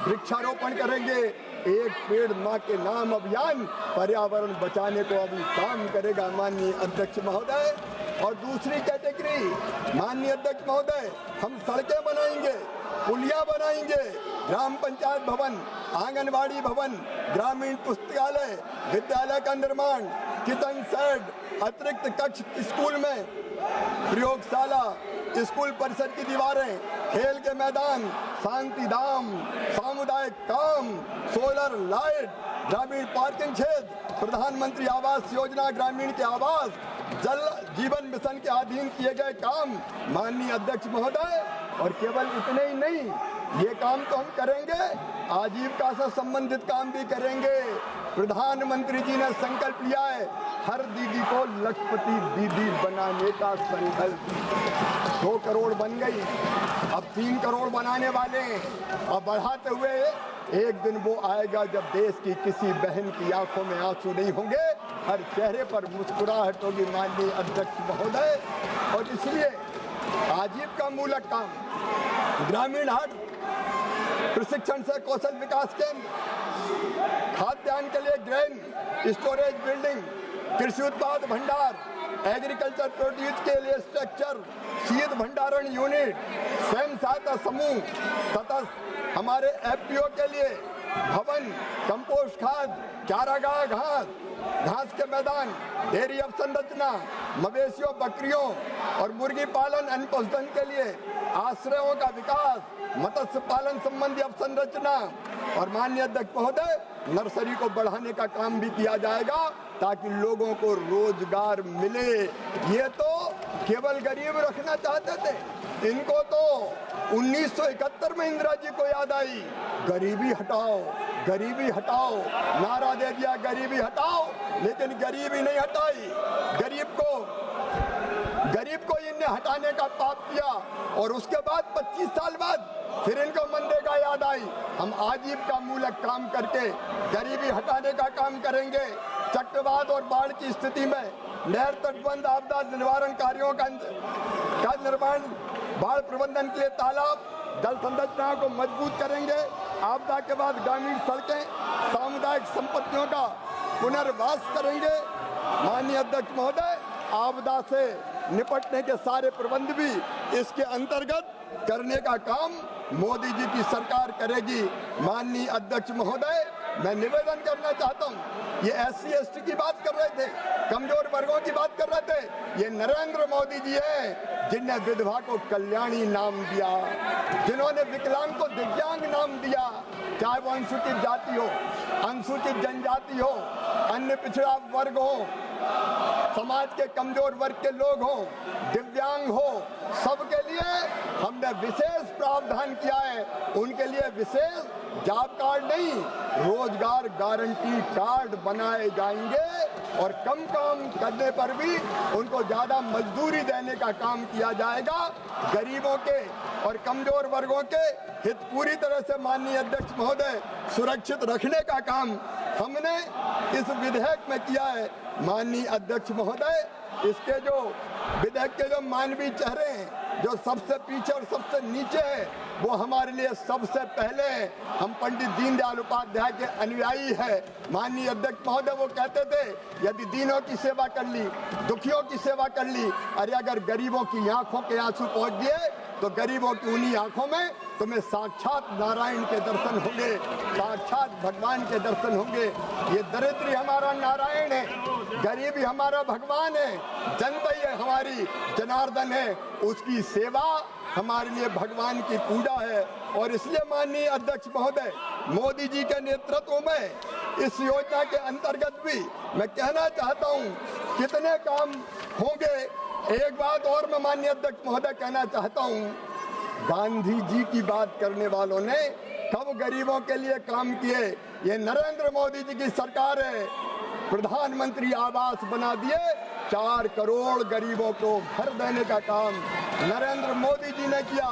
वृक्षारोपण करेंगे। एक पेड़ माँ के नाम अभियान पर्यावरण बचाने को अभी काम करेगा माननीय अध्यक्ष महोदय। और दूसरी कैटेगरी माननीय अध्यक्ष महोदय, हम सड़कें बनाएंगे, पुलिया बनाएंगे, ग्राम पंचायत भवन, आंगनबाड़ी भवन, ग्रामीण पुस्तकालय, विद्यालय का निर्माण, किचन शेड, अतिरिक्त कक्ष स्कूल में, प्रयोगशाला, स्कूल परिसर की दीवारें, खेल के मैदान, शांति धाम, सामुदायिक काम, सोलर लाइट, ग्रामीण पार्किंग क्षेत्र, प्रधानमंत्री आवास योजना ग्रामीण के आवास, जल जीवन मिशन के अधीन किए गए काम माननीय अध्यक्ष महोदय। और केवल इतने ही नहीं, ये काम तो हम करेंगे, आजीविका से संबंधित काम भी करेंगे। प्रधानमंत्री जी ने संकल्प लिया है हर दीदी को लखपति दीदी बनाने का संकल्प। 2 करोड़ बन गई, अब 3 करोड़ बनाने वाले हैं। और बढ़ाते हुए एक दिन वो आएगा जब देश की किसी बहन की आंखों में आंसू नहीं होंगे, हर चेहरे पर मुस्कुराहट होगी माननीय अध्यक्ष महोदय। और इसलिए आजीविका मूलक काम, ग्रामीण हाट, प्रशिक्षण से कौशल विकास केंद्र, खाद्यान्न के लिए ग्रेन स्टोरेज बिल्डिंग, कृषि उत्पाद भंडार, एग्रीकल्चर प्रोड्यूस के लिए स्ट्रक्चर, शीत भंडारण यूनिट, स्वयं सहायता समूह तथा हमारे एफपीओ के लिए भवन, कंपोस्ट खाद, चारागाह घास के मैदान, डेयरी अवसंरचना, मवेशियों बकरियों और मुर्गी पालन अन्न पशुधन के लिए आश्रयों का विकास, मत्स्य पालन संबंधी अवसंरचना। और माननीय अध्यक्ष महोदय, नर्सरी को बढ़ाने का काम भी किया जाएगा ताकि लोगों को रोजगार मिले। ये तो केवल गरीब रखना चाहते थे, इनको तो 1971 में इंदिरा जी को याद आई, गरीबी हटाओ, गरीबी हटाओ, नारा दे दिया गरीबी हटाओ, लेकिन गरीबी नहीं हटाई। गरीब को इन्हें हटाने का पाप किया। और उसके बाद 25 साल बाद फिर इनको मनरेगा याद आई। हम आजीविका मूलक काम करके गरीबी हटाने का काम करेंगे। चक्रवात और बाढ़ की स्थिति में नहर तटबंध आपदा निवारण कार्यों का निर्माण, बाढ़ प्रबंधन के लिए तालाब, जल संरचनाओं को मजबूत करेंगे। आपदा के बाद ग्रामीण सड़कें, सामुदायिक संपत्तियों का पुनर्वास करेंगे। माननीय अध्यक्ष महोदय, आपदा से निपटने के सारे प्रबंध भी इसके अंतर्गत करने का काम मोदी जी की सरकार करेगी। माननीय अध्यक्ष महोदय, मैं निवेदन करना चाहता हूँ, ये SC ST की बात कर रहे थे, कमजोर वर्गों की बात कर रहे थे, ये नरेंद्र मोदी जी हैं जिनने विधवा को कल्याणी नाम दिया, जिन्होंने विकलांग को दिव्यांग नाम दिया। चाहे वो अनुसूचित जाति हो, अनुसूचित जनजाति हो, अन्य पिछड़ा वर्ग हो, समाज के कमजोर वर्ग के लोग हों, दिव्यांग हो, सबके लिए हमने विशेष प्रावधान किया है। उनके लिए विशेष जॉब कार्ड नहीं, रोजगार गारंटी कार्ड बनाए जाएंगे और कम काम करने पर भी उनको ज्यादा मजदूरी देने का काम किया जाएगा। गरीबों के और कमजोर वर्गों के हित पूरी तरह से माननीय अध्यक्ष महोदय सुरक्षित रखने का काम हमने इस विधेयक में किया है। माननीय अध्यक्ष महोदय, इसके जो विधेयक के जो मानवीय चेहरे हैं, जो सबसे पीछे और सबसे नीचे है, वो हमारे लिए सबसे पहले है। हम पंडित दीनदयाल उपाध्याय के अनुयायी है। माननीय अध्यक्ष महोदय वो कहते थे, यदि दीनों की सेवा कर ली, दुखियों की सेवा कर ली, अरे अगर गरीबों की आंखों के आंसू पहुंच गए तो गरीबों की उन्हीं आंखों में तुम्हें साक्षात नारायण के दर्शन होंगे, साक्षात भगवान के दर्शन होंगे। ये दरिद्री हमारा नारायण है, गरीबी हमारा भगवान है, जनता ही हमारी जनार्दन है, उसकी सेवा हमारे लिए भगवान की पूजा है। और इसलिए माननीय अध्यक्ष महोदय, मोदी जी के नेतृत्व में इस योजना के अंतर्गत भी मैं कहना चाहता हूँ कितने काम होंगे। एक बात और मैं माननीय अध्यक्ष महोदय कहना चाहता हूँ, गांधी जी की बात करने वालों ने कब गरीबों के लिए काम किए? ये नरेंद्र मोदी जी की सरकार है। प्रधानमंत्री आवास बना दिए, 4 करोड़ गरीबों को घर देने का काम नरेंद्र मोदी जी ने किया।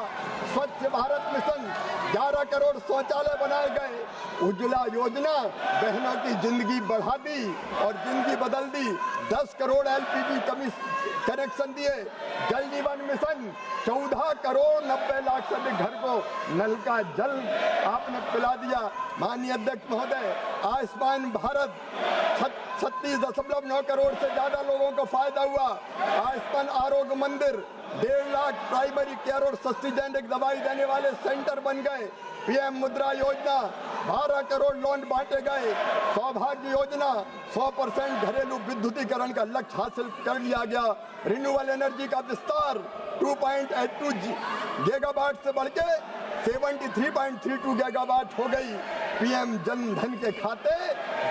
स्वच्छ भारत मिशन 11 करोड़ शौचालय बनाए गए, उज्ज्वला योजना बहनों की जिंदगी बढ़ा दी और जिंदगी बदल दी, 10 करोड़ LPG कनेक्शन दिए, जल जीवन मिशन 14 करोड़ 90 लाख से अधिक घर को नल का जल आपने पिला दिया। माननीय अध्यक्ष महोदय, आयुष्मान भारत 36.9 करोड़ से ज्यादा लोगों को फायदा हुआ। आयुष्मान आरोग्य मंदिर 1.5 लाख प्राइमरी केयर और सस्ती जेनेरिक दवाई देने वाले सेंटर बन गए। PM मुद्रा योजना 12 करोड़ लोन बांटे गए। सौभाग्य योजना 100% घरेलू विद्युतीकरण का लक्ष्य हासिल कर लिया गया। रिन्यूएबल एनर्जी का विस्तार 2.82 गीगावाट से बढ़ के 73.32 गीगावाट हो गई। PM जन धन के खाते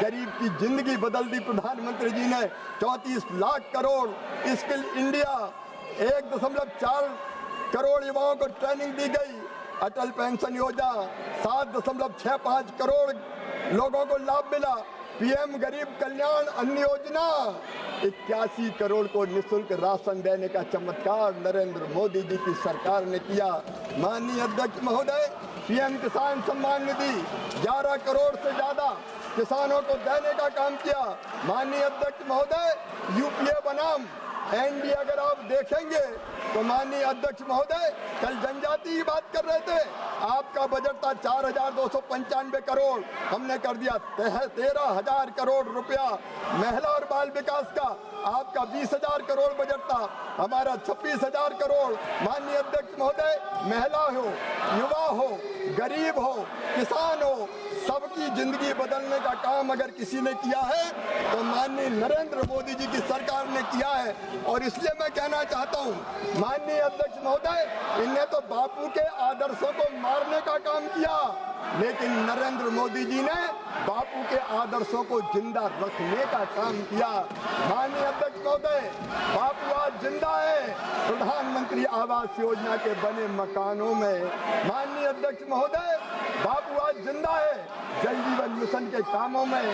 गरीब की जिंदगी बदल दी। प्रधानमंत्री जी ने 34 लाख करोड़ स्किल इंडिया 1.4 करोड़ युवाओं को ट्रेनिंग दी गई। अटल पेंशन योजना 7.65 करोड़ लोगों को लाभ मिला। PM गरीब कल्याण अन्न योजना 81 करोड़ को निःशुल्क राशन देने का चमत्कार नरेंद्र मोदी जी की सरकार ने किया। माननीय अध्यक्ष महोदय, PM किसान सम्मान निधि 11 करोड़ से ज्यादा किसानों को देने का काम किया। माननीय अध्यक्ष महोदय, UPA बनाम NDA अगर आप देखेंगे तो माननीय अध्यक्ष महोदय कल जनजाति की बात कर रहे थे, आपका बजट था 4,295 करोड़, हमने कर दिया 13,000 करोड़ रुपया। महिला और बाल विकास का आपका 20,000 करोड़ बजट था, हमारा 26,000 करोड़। माननीय अध्यक्ष महोदय, महिला हो, युवा हो, गरीब हो, किसान हो, सबकी जिंदगी बदलने का काम अगर किसी ने किया है तो माननीय नरेंद्र मोदी जी की सरकार ने किया है। और इसलिए मैं कहना चाहता हूं, माननीय अध्यक्ष महोदय, इनने तो बापू के आदर्शों को मारने का काम किया, लेकिन नरेंद्र मोदी जी ने बापू के आदर्शों को जिंदा रखने का काम किया। माननीय अध्यक्ष महोदय, बापू आज जिंदा है प्रधानमंत्री आवास योजना के बने मकानों में। माननीय अध्यक्ष महोदय, बापू आज जिंदा है जल जीवन मिशन के कामों में।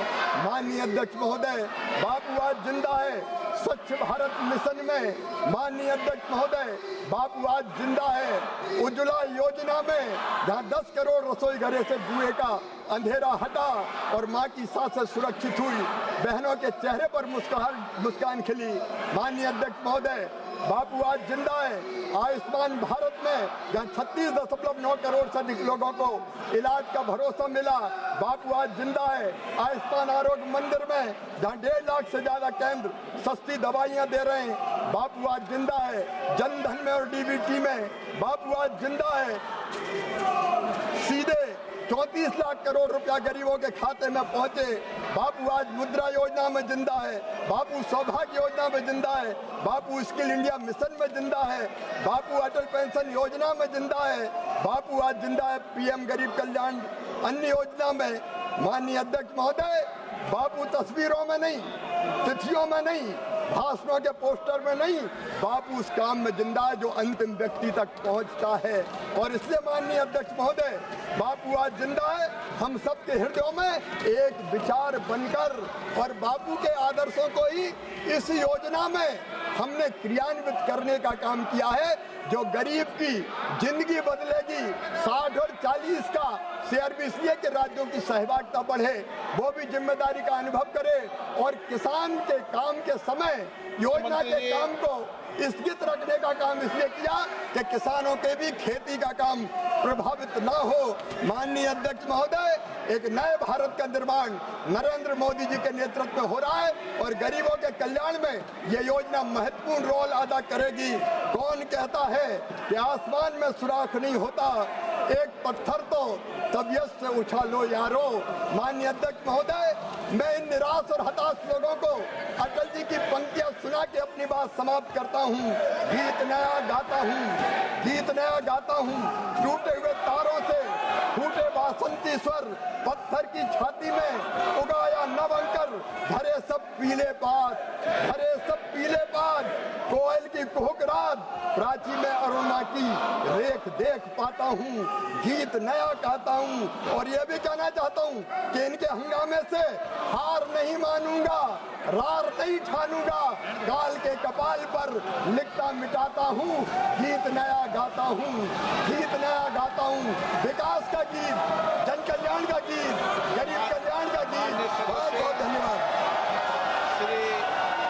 माननीय अध्यक्ष महोदय, बापू आज जिंदा है स्वच्छ भारत मिशन में। माननीय अध्यक्ष महोदय, बापू आज जिंदा है उज्ज्वला योजना में, जहां 10 करोड़ रसोई घरे से जुए का अंधेरा हटा और मां की सांसें सुरक्षित हुई, बहनों के चेहरे पर मुस्कान खिली। माननीय अध्यक्ष महोदय, बापू आज जिंदा है आयुष्मान भारत में, जहां 36.9 करोड़ से अधिक लोगों को इलाज का भरोसा मिला। बापू आज जिंदा है आयुष्मान आरोग्य मंदिर में, जहां 1.5 लाख से ज्यादा केंद्र सस्ती दवाइयां दे रहे हैं। बापू आज जिंदा है जन धन में और DBT में। बापू आज जिंदा है सीधे 34 लाख करोड़ रुपया गरीबों के खाते में पहुंचे। बापू आज मुद्रा योजना में जिंदा है, बापू सौभाग्य योजना में जिंदा है, बापू स्किल इंडिया मिशन में जिंदा है, बापू अटल पेंशन योजना में जिंदा है, बापू आज जिंदा है PM गरीब कल्याण अन्न योजना में। माननीय अध्यक्ष महोदय, बापू तस्वीरों में नहीं, तिथियों में नहीं, भाषणों के पोस्टर में नहीं, बापू उस काम में जिंदा है जो अंतिम व्यक्ति तक पहुंचता है। और इसलिए माननीय अध्यक्ष महोदय, बापू आज जिंदा है हम सबके हृदयों में एक विचार बनकर, और बापू के आदर्शों को ही इस योजना में हमने क्रियान्वित करने का काम किया है, जो गरीब की जिंदगी बदलेगी। 60 और 40 का शेयर भी इसलिए कि राज्यों की सहभागिता बढ़े, वो भी जिम्मेदारी का अनुभव करे, और किसान के काम के समय योजना के काम को स्थगित रखने का काम इसलिए किया कि किसानों के भी खेती का काम प्रभावित ना हो। माननीय अध्यक्ष महोदय, एक नए भारत का निर्माण नरेंद्र मोदी जी के नेतृत्व में हो रहा है और गरीबों के कल्याण में ये योजना महत्वपूर्ण रोल अदा करेगी। कौन कहता है कि आसमान में सुराख नहीं होता, एक पत्थर तो तबीयत से उछालो यारो। माननीय अध्यक्ष महोदय, मैं इन निराश और हताश लोगों को अटल जी की पंक्तियां सुना के अपनी बात समाप्त करता हूं। गीत नया गाता हूं, गीत नया गाता हूं, टूटे हुए तारों से फूटे बासंती स्वर, पत्थर की छाती में उगाया नव अंकर, भरे सब पीले पात, भरे सब पीले पाग, कोयल की कोहकरात, प्राची में अरुणा की रेख देख पाता हूँ, गीत नया गाता हूँ। और ये भी कहना चाहता हूँ कि इनके हंगामे से हार नहीं मानूंगा, रार नहीं ठानूंगा, काल के कपाल पर लिखता मिटाता हूँ, गीत नया गाता हूँ, गीत नया गाता हूँ। विकास का गीत, जन कल्याण का गीत, गरीब कल्याण का गीत। बहुत बहुत धन्यवाद।